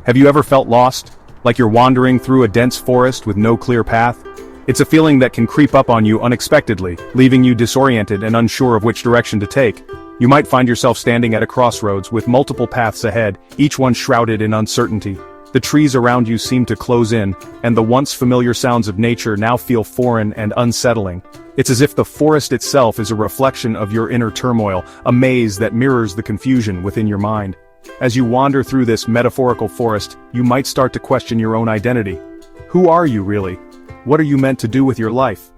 Have you ever felt lost? Like you're wandering through a dense forest with no clear path? It's a feeling that can creep up on you unexpectedly, leaving you disoriented and unsure of which direction to take. You might find yourself standing at a crossroads with multiple paths ahead, each one shrouded in uncertainty. The trees around you seem to close in, and the once familiar sounds of nature now feel foreign and unsettling. It's as if the forest itself is a reflection of your inner turmoil, a maze that mirrors the confusion within your mind. As you wander through this metaphorical forest, you might start to question your own identity. Who are you really? What are you meant to do with your life?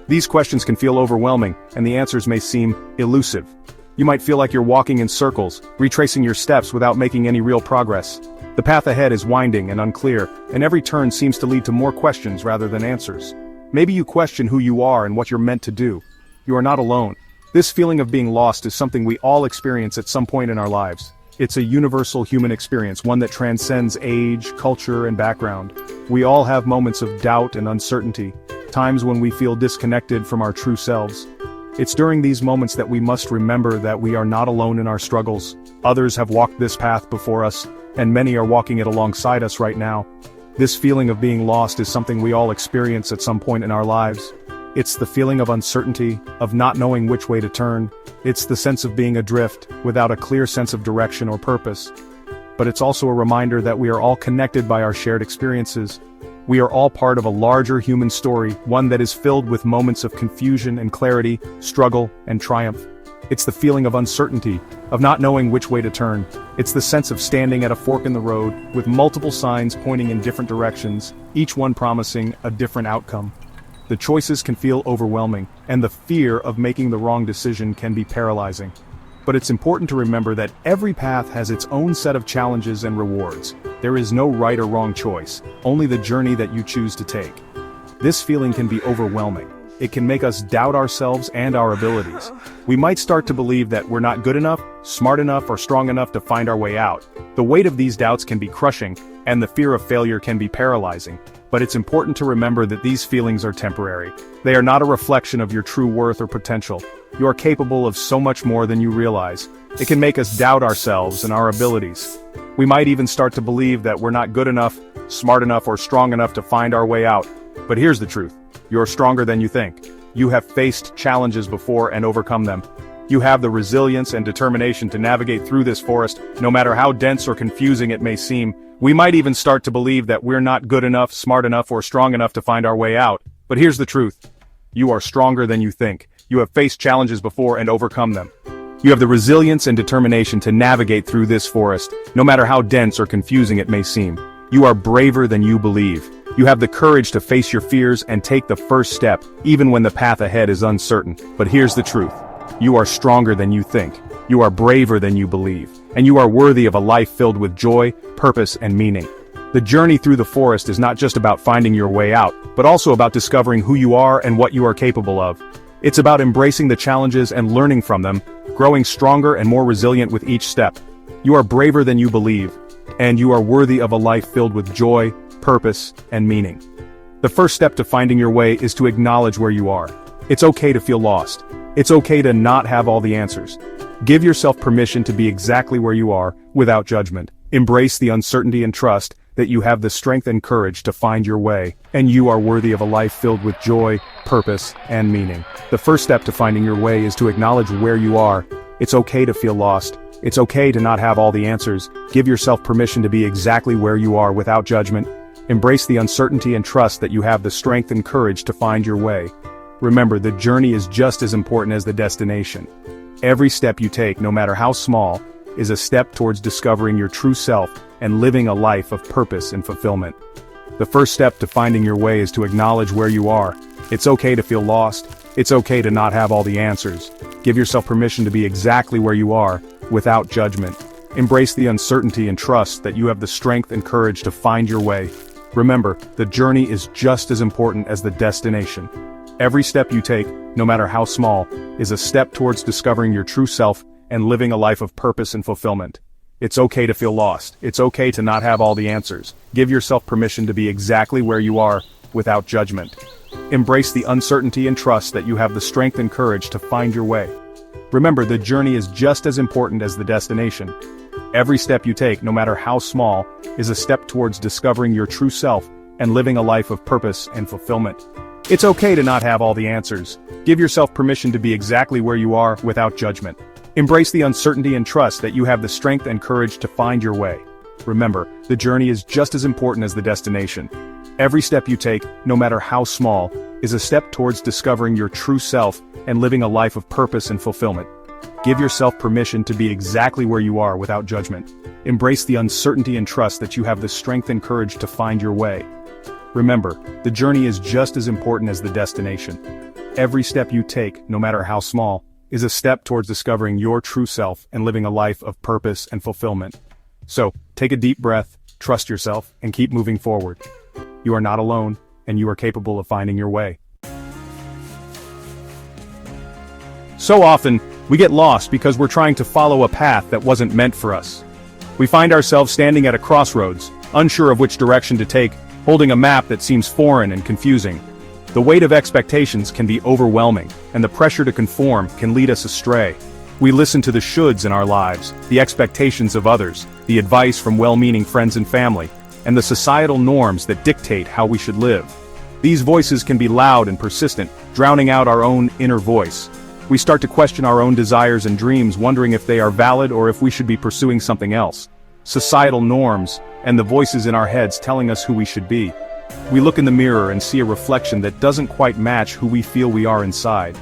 These questions can feel overwhelming, and the answers may seem elusive. You might feel like you're walking in circles, retracing your steps without making any real progress. The path ahead is winding and unclear, and every turn seems to lead to more questions rather than answers. Maybe you question who you are and what you're meant to do. You are not alone. This feeling of being lost is something we all experience at some point in our lives. It's a universal human experience, one that transcends age, culture, and background. We all have moments of doubt and uncertainty, times when we feel disconnected from our true selves. It's during these moments that we must remember that we are not alone in our struggles. Others have walked this path before us, and many are walking it alongside us right now. This feeling of being lost is something we all experience at some point in our lives. It's the feeling of uncertainty, of not knowing which way to turn. It's the sense of being adrift, without a clear sense of direction or purpose. But it's also a reminder that we are all connected by our shared experiences. We are all part of a larger human story, one that is filled with moments of confusion and clarity, struggle and triumph. It's the feeling of uncertainty, of not knowing which way to turn. It's the sense of standing at a fork in the road, with multiple signs pointing in different directions, each one promising a different outcome. The choices can feel overwhelming, and the fear of making the wrong decision can be paralyzing. But it's important to remember that every path has its own set of challenges and rewards. There is no right or wrong choice, only the journey that you choose to take. This feeling can be overwhelming. It can make us doubt ourselves and our abilities. We might start to believe that we're not good enough, smart enough, or strong enough to find our way out. The weight of these doubts can be crushing, and the fear of failure can be paralyzing. But it's important to remember that these feelings are temporary. They are not a reflection of your true worth or potential. You are capable of so much more than you realize. It can make us doubt ourselves and our abilities. We might even start to believe that we're not good enough, smart enough, or strong enough to find our way out. But here's the truth. You're stronger than you think. You have faced challenges before and overcome them. You have the resilience and determination to navigate through this forest, no matter how dense or confusing it may seem. We might even start to believe that we're not good enough, smart enough, or strong enough to find our way out. But here's the truth. You are stronger than you think. You have faced challenges before and overcome them. You have the resilience and determination to navigate through this forest, no matter how dense or confusing it may seem. You are braver than you believe. You have the courage to face your fears and take the first step, even when the path ahead is uncertain. But here's the truth. You are stronger than you think. You are braver than you believe. And you are worthy of a life filled with joy, purpose, and meaning. The journey through the forest is not just about finding your way out, but also about discovering who you are and what you are capable of. It's about embracing the challenges and learning from them, growing stronger and more resilient with each step. You are braver than you believe, and you are worthy of a life filled with joy, purpose, and meaning. The first step to finding your way is to acknowledge where you are. It's okay to feel lost. It's okay to not have all the answers. Give yourself permission to be exactly where you are, without judgment. Embrace the uncertainty and trust that you have the strength and courage to find your way, and you are worthy of a life filled with joy, purpose, and meaning. The first step to finding your way is to acknowledge where you are. It's okay to feel lost. It's okay to not have all the answers. Give yourself permission to be exactly where you are without judgment. Embrace the uncertainty and trust that you have the strength and courage to find your way. Remember, the journey is just as important as the destination. Every step you take, no matter how small, is a step towards discovering your true self and living a life of purpose and fulfillment. The first step to finding your way is to acknowledge where you are. It's okay to feel lost. It's okay to not have all the answers. Give yourself permission to be exactly where you are, without judgment. Embrace the uncertainty and trust that you have the strength and courage to find your way. Remember, the journey is just as important as the destination. Every step you take, no matter how small, is a step towards discovering your true self and living a life of purpose and fulfillment. It's okay to feel lost. It's okay to not have all the answers. Give yourself permission to be exactly where you are, without judgment. Embrace the uncertainty and trust that you have the strength and courage to find your way. Remember, the journey is just as important as the destination. Every step you take, no matter how small, is a step towards discovering your true self and living a life of purpose and fulfillment. It's okay to not have all the answers. Give yourself permission to be exactly where you are without judgment. Embrace the uncertainty and trust that you have the strength and courage to find your way. Remember, the journey is just as important as the destination. Every step you take, no matter how small, is a step towards discovering your true self and living a life of purpose and fulfillment. Give yourself permission to be exactly where you are without judgment. Embrace the uncertainty and trust that you have the strength and courage to find your way. Remember, the journey is just as important as the destination. Every step you take, no matter how small, is a step towards discovering your true self and living a life of purpose and fulfillment. So, take a deep breath, trust yourself, and keep moving forward. You are not alone, and you are capable of finding your way. So often, we get lost because we're trying to follow a path that wasn't meant for us. We find ourselves standing at a crossroads, unsure of which direction to take, holding a map that seems foreign and confusing. The weight of expectations can be overwhelming, and the pressure to conform can lead us astray. We listen to the shoulds in our lives, the expectations of others, the advice from well-meaning friends and family, and the societal norms that dictate how we should live. These voices can be loud and persistent, drowning out our own inner voice. We start to question our own desires and dreams, wondering if they are valid or if we should be pursuing something else. Societal norms, and the voices in our heads telling us who we should be. We look in the mirror and see a reflection that doesn't quite match who we feel we are inside.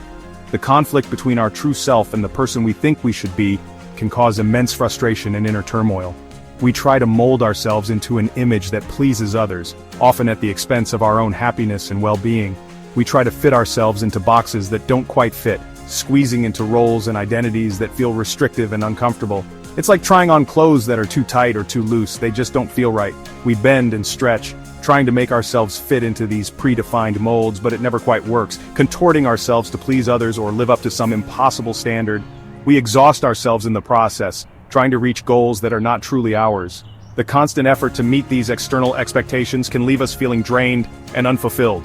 The conflict between our true self and the person we think we should be can cause immense frustration and inner turmoil. We try to mold ourselves into an image that pleases others, often at the expense of our own happiness and well-being. We try to fit ourselves into boxes that don't quite fit, squeezing into roles and identities that feel restrictive and uncomfortable. It's like trying on clothes that are too tight or too loose, they just don't feel right. We bend and stretch, trying to make ourselves fit into these predefined molds, but it never quite works, contorting ourselves to please others or live up to some impossible standard. We exhaust ourselves in the process, trying to reach goals that are not truly ours. The constant effort to meet these external expectations can leave us feeling drained and unfulfilled.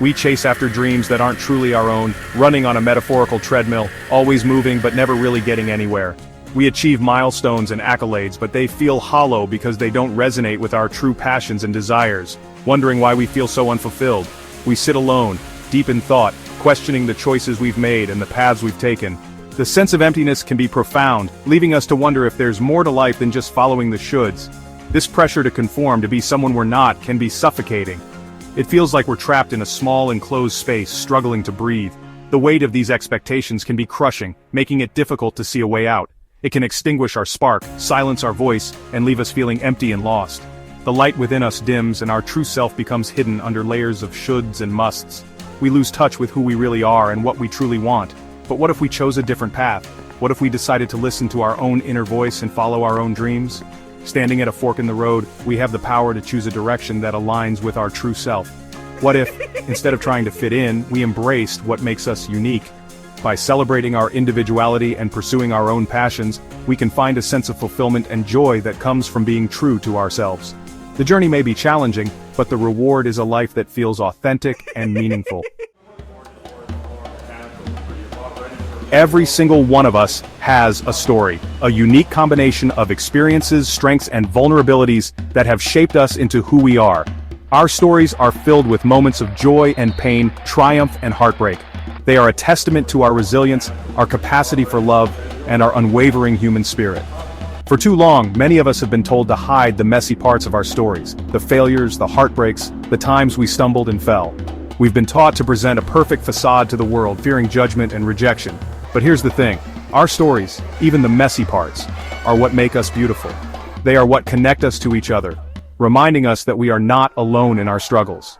We chase after dreams that aren't truly our own, running on a metaphorical treadmill, always moving but never really getting anywhere. We achieve milestones and accolades, but they feel hollow because they don't resonate with our true passions and desires, wondering why we feel so unfulfilled. We sit alone, deep in thought, questioning the choices we've made and the paths we've taken. The sense of emptiness can be profound, leaving us to wonder if there's more to life than just following the shoulds. This pressure to conform, to be someone we're not, can be suffocating. It feels like we're trapped in a small enclosed space, struggling to breathe. The weight of these expectations can be crushing, making it difficult to see a way out. It can extinguish our spark, silence our voice, and leave us feeling empty and lost. The light within us dims and our true self becomes hidden under layers of shoulds and musts. We lose touch with who we really are and what we truly want. But what if we chose a different path? What if we decided to listen to our own inner voice and follow our own dreams? Standing at a fork in the road, we have the power to choose a direction that aligns with our true self. What if, instead of trying to fit in, we embraced what makes us unique? By celebrating our individuality and pursuing our own passions, we can find a sense of fulfillment and joy that comes from being true to ourselves. The journey may be challenging, but the reward is a life that feels authentic and meaningful. Every single one of us has a story, a unique combination of experiences, strengths, and vulnerabilities that have shaped us into who we are. Our stories are filled with moments of joy and pain, triumph and heartbreak. They are a testament to our resilience, our capacity for love, and our unwavering human spirit. For too long, many of us have been told to hide the messy parts of our stories, the failures, the heartbreaks, the times we stumbled and fell. We've been taught to present a perfect facade to the world, fearing judgment and rejection. But here's the thing, our stories, even the messy parts, are what make us beautiful. They are what connect us to each other, reminding us that we are not alone in our struggles.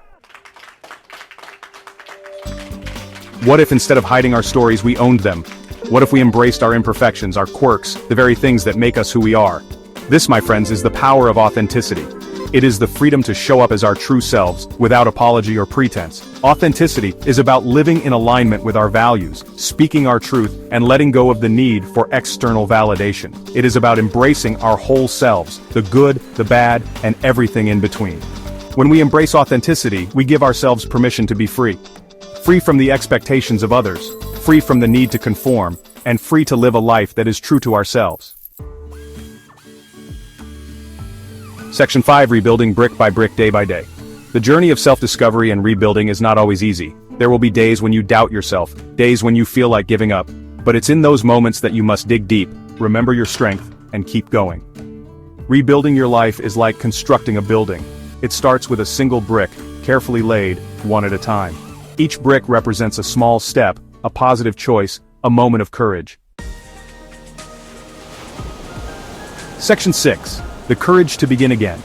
What if instead of hiding our stories, we owned them? What if we embraced our imperfections, our quirks, the very things that make us who we are? This, my friends, is the power of authenticity. It is the freedom to show up as our true selves, without apology or pretense. Authenticity is about living in alignment with our values, speaking our truth, and letting go of the need for external validation. It is about embracing our whole selves, the good, the bad, and everything in between. When we embrace authenticity, we give ourselves permission to be free. Free from the expectations of others, free from the need to conform, and free to live a life that is true to ourselves. Section 5. Rebuilding brick by brick, day by day. The journey of self-discovery and rebuilding is not always easy. There will be days when you doubt yourself, days when you feel like giving up. But it's in those moments that you must dig deep, remember your strength, and keep going. Rebuilding your life is like constructing a building. It starts with a single brick, carefully laid, one at a time. Each brick represents a small step, a positive choice, a moment of courage. Section 6. The courage to begin again.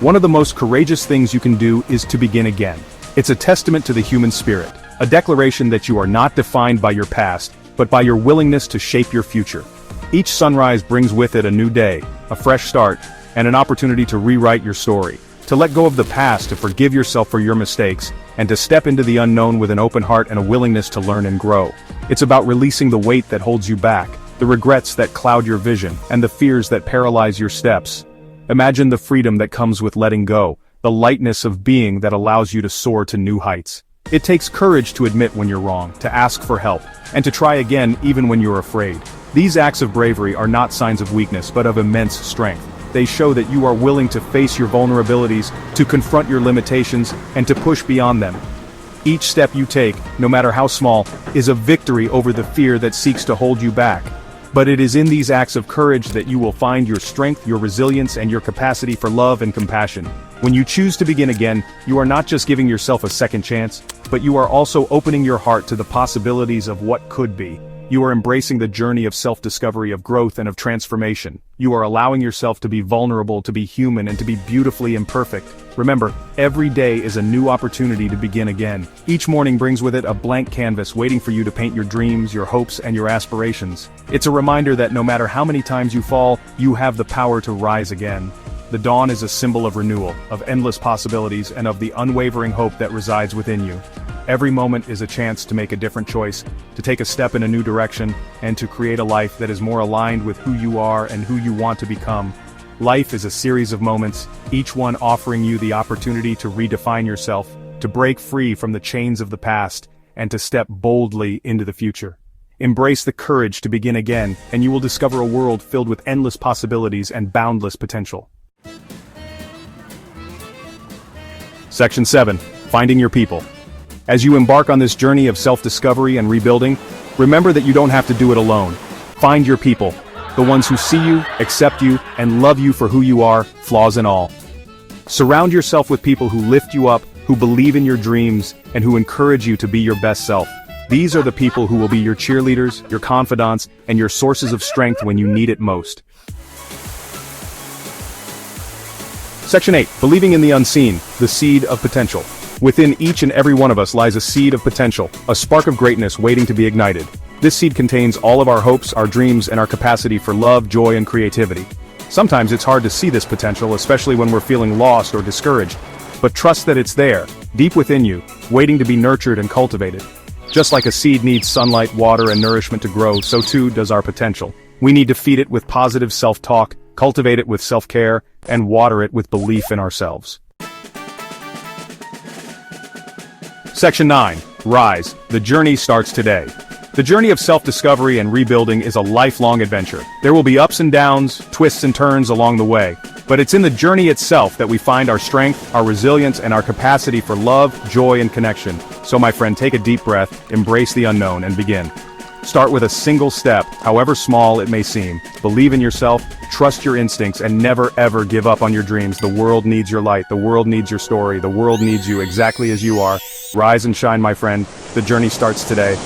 One of the most courageous things you can do is to begin again. It's a testament to the human spirit, a declaration that you are not defined by your past, but by your willingness to shape your future. Each sunrise brings with it a new day, a fresh start, and an opportunity to rewrite your story, to let go of the past, to forgive yourself for your mistakes, and to step into the unknown with an open heart and a willingness to learn and grow. It's about releasing the weight that holds you back, the regrets that cloud your vision, and the fears that paralyze your steps. Imagine the freedom that comes with letting go, the lightness of being that allows you to soar to new heights. It takes courage to admit when you're wrong, to ask for help, and to try again even when you're afraid. These acts of bravery are not signs of weakness but of immense strength. They show that you are willing to face your vulnerabilities, to confront your limitations, and to push beyond them. Each step you take, no matter how small, is a victory over the fear that seeks to hold you back. But it is in these acts of courage that you will find your strength, your resilience, and your capacity for love and compassion. When you choose to begin again, you are not just giving yourself a second chance, but you are also opening your heart to the possibilities of what could be. You are embracing the journey of self-discovery, of growth, and of transformation. You are allowing yourself to be vulnerable, to be human, and to be beautifully imperfect. Remember, every day is a new opportunity to begin again. Each morning brings with it a blank canvas waiting for you to paint your dreams, your hopes, and your aspirations. It's a reminder that no matter how many times you fall, you have the power to rise again. The dawn is a symbol of renewal, of endless possibilities, and of the unwavering hope that resides within you. Every moment is a chance to make a different choice, to take a step in a new direction, and to create a life that is more aligned with who you are and who you want to become. Life is a series of moments, each one offering you the opportunity to redefine yourself, to break free from the chains of the past, and to step boldly into the future. Embrace the courage to begin again, and you will discover a world filled with endless possibilities and boundless potential. Section 7. Finding your people. As you embark on this journey of self-discovery and rebuilding, remember that you don't have to do it alone. Find your people, the ones who see you, accept you, and love you for who you are, flaws and all. Surround yourself with people who lift you up, who believe in your dreams, and who encourage you to be your best self. These are the people who will be your cheerleaders, your confidants, and your sources of strength when you need it most. Section 8. Believing in the unseen, the seed of potential. Within each and every one of us lies a seed of potential, a spark of greatness waiting to be ignited. This seed contains all of our hopes, our dreams, and our capacity for love, joy, and creativity. Sometimes it's hard to see this potential, especially when we're feeling lost or discouraged. But trust that it's there, deep within you, waiting to be nurtured and cultivated. Just like a seed needs sunlight, water, and nourishment to grow, so too does our potential. We need to feed it with positive self-talk, cultivate it with self-care, and water it with belief in ourselves. Section 9. Rise. The journey starts today. The journey of self-discovery and rebuilding is a lifelong adventure. There will be ups and downs, twists and turns along the way. But it's in the journey itself that we find our strength, our resilience, and our capacity for love, joy, and connection. So my friend, take a deep breath, embrace the unknown, and begin. Start with a single step, however small it may seem. Believe in yourself, trust your instincts, and never ever give up on your dreams. The world needs your light, the world needs your story, the world needs you exactly as you are. Rise and shine, my friend. The journey starts today.